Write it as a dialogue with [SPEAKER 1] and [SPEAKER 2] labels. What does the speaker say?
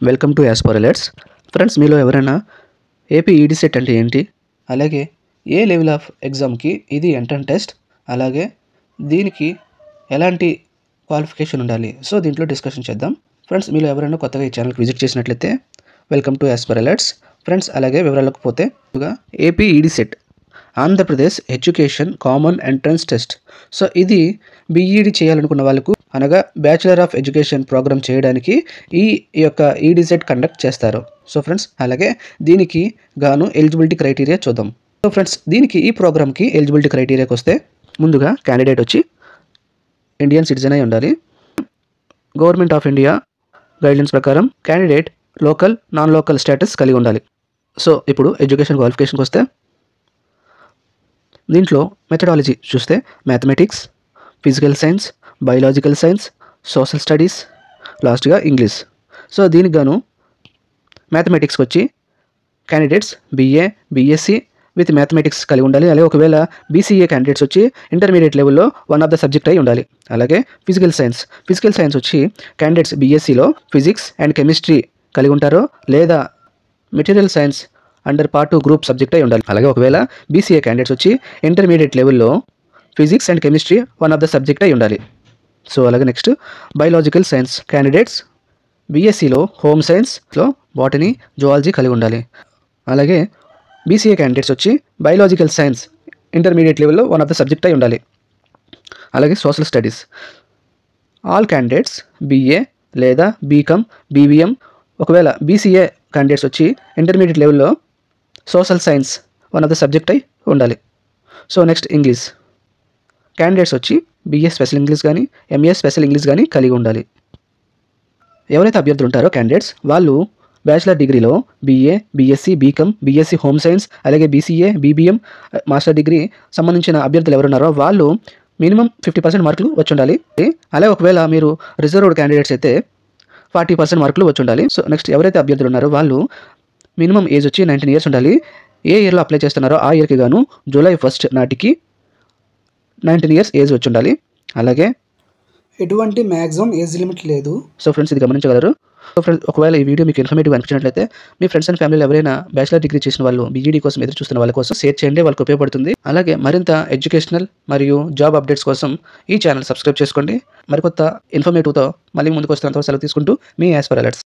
[SPEAKER 1] Welcome to as per alerts. Friends, మీలో ఎవరైనా AP ED set అంటే ఏంటి, అలాగే ఏ లెవెల్ ఆఫ్ ఎగ్జామ్కి ఇది ఎంట్రన్స్ టెస్ట్, అలాగే దీనికి ఎలాంటి క్వాలిఫికేషన్ ఉండాలి, సో దీంట్లో డిస్కషన్ చేద్దాం. ఫ్రెండ్స్, మీలో ఎవరైనా కొత్తగా ఈ ఛానల్కి విజిట్ చేసినట్లయితే welcome to as per alerts. Friends, అలాగే వివరాలకు పోతే AP ED set Andhra Pradesh education common entrance test. So ఇది బీఈడీ చేయాలనుకున్న వాళ్ళకు, అనగా బ్యాచిలర్ ఆఫ్ ఎడ్యుకేషన్ ప్రోగ్రామ్ చేయడానికి ఈ యొక్క ఈడీ సెట్ కండక్ట్ చేస్తారు. సో ఫ్రెండ్స్, అలాగే దీనికి గాను ఎలిజిబిలిటీ క్రైటీరియా చూద్దాం. సో ఫ్రెండ్స్, దీనికి ఈ ప్రోగ్రామ్కి ఎలిజిబిలిటీ క్రైటీరియాకి వస్తే ముందుగా క్యాండిడేట్ వచ్చి ఇండియన్ సిటిజన్ అయి ఉండాలి. గవర్నమెంట్ ఆఫ్ ఇండియా గైడ్లైన్స్ ప్రకారం candidate local non local status కలిగి ఉండాలి. సో ఇప్పుడు ఎడ్యుకేషన్ క్వాలిఫికేషన్కి వస్తే దీంట్లో మెథడాలజీ చూస్తే mathematics, physical science, biological science, social studies, లాస్ట్గా ఇంగ్లీష్. సో దీనికి గాను మ్యాథమెటిక్స్కి వచ్చి candidates BA BSc with mathematics కలిగి ఉండాలి. అలాగే ఒకవేళ బీసీఏ క్యాండిడేట్స్ వచ్చి ఇంటర్మీడియట్ లెవెల్లో వన్ ఆఫ్ ద సబ్జెక్ట్ అయి ఉండాలి. అలాగే ఫిజికల్ సైన్స్ వచ్చి క్యాండిడేట్స్ బీఎస్సీలో ఫిజిక్స్ అండ్ కెమిస్ట్రీ కలిగి ఉంటారో, లేదా material science under part 2 group subject అయి ఉండాలి. అలాగే ఒకవేళ బీసీఏ క్యాండిడేట్స్ వచ్చి ఇంటర్మీడియట్ లెవెల్లో physics and chemistry one of the subject అయి ఉండాలి. సో అలాగే నెక్స్ట్ బయాలజికల్ సైన్స్ క్యాండిడేట్స్ బీఎస్సీలో హోమ్ సైన్స్లో బాటనీ, జువాలజీ కలిగి ఉండాలి. అలాగే బీసీఏ క్యాండిడేట్స్ వచ్చి బయాలజికల్ సైన్స్ ఇంటర్మీడియట్ లెవెల్లో వన్ ఆఫ్ ద సబ్జెక్ట్ అయి ఉండాలి. అలాగే social studies all candidates BA లేదా బీకామ్, బీబీఎం. ఒకవేళ బీసీఏ క్యాండిడేట్స్ వచ్చి ఇంటర్మీడియట్ లెవెల్లో social science one of the subject అయి ఉండాలి. సో నెక్స్ట్ ఇంగ్లీష్ క్యాండిడేట్స్ వచ్చి బీఏ స్పెషల్ ఇంగ్లీష్ కానీ, ఎంఏ స్పెషల్ ఇంగ్లీష్ కానీ కలిగి ఉండాలి. ఎవరైతే అభ్యర్థులు ఉంటారో క్యాండిడేట్స్, వాళ్ళు బ్యాచిలర్ డిగ్రీలో BA, BSc, BCom, BSc home science, అలాగే బీసీఏ, బీబీఎం, మాస్టర్ డిగ్రీ సంబంధించిన అభ్యర్థులు ఎవరున్నారో వాళ్ళు మినిమం 50% మార్కులు వచ్చి ఉండాలి. అలాగే ఒకవేళ మీరు రిజర్వ్డ్ క్యాండిడేట్స్ అయితే 40% మార్కులు వచ్చి ఉండాలి. సో నెక్స్ట్ ఎవరైతే అభ్యర్థులు ఉన్నారో వాళ్ళు మినిమం ఏజ్ వచ్చి 19 ఇయర్స్ ఉండాలి. ఏ ఇయర్లో అప్లై చేస్తున్నారో ఆ ఇయర్కి గాను జూలై 1 నాటికి 19 ఇయర్స్ ఏజ్ వచ్చి ఉండాలి. అలాగే
[SPEAKER 2] ఎటువంటి మ్యాక్సిమం ఏజ్ లిమిట్ లేదు.
[SPEAKER 1] సో ఫ్రెండ్స్, ఇది గమనించగలరు. సో ఫ్రెండ్స్, ఒకవేళ ఈ వీడియో మీకు ఇన్ఫర్మేటివ్ అనిపించినట్లయితే మీ ఫ్రెండ్స్ అండ్ ఫ్యామిలీలో ఎవరైనా బ్యాచిలర్ డిగ్రీ చేసిన వాళ్ళు బీఈడీ కోసం ఎదురు చూస్తున్న వాళ్ళ కోసం షేర్ చేయండి, వాళ్ళకి ఉపయోగపడుతుంది. అలాగే మరింత ఎడ్యుకేషనల్ మరియు జాబ్ అప్డేట్స్ కోసం ఈ ఛానల్ సబ్స్క్రైబ్ చేసుకోండి. మరికొత్త ఇన్ఫర్మేటివ్తో మళ్ళీ ముందుకు వస్తున్నంత సెలవు తీసుకుంటూ మీ యాస్పర్ అలర్ట్స్.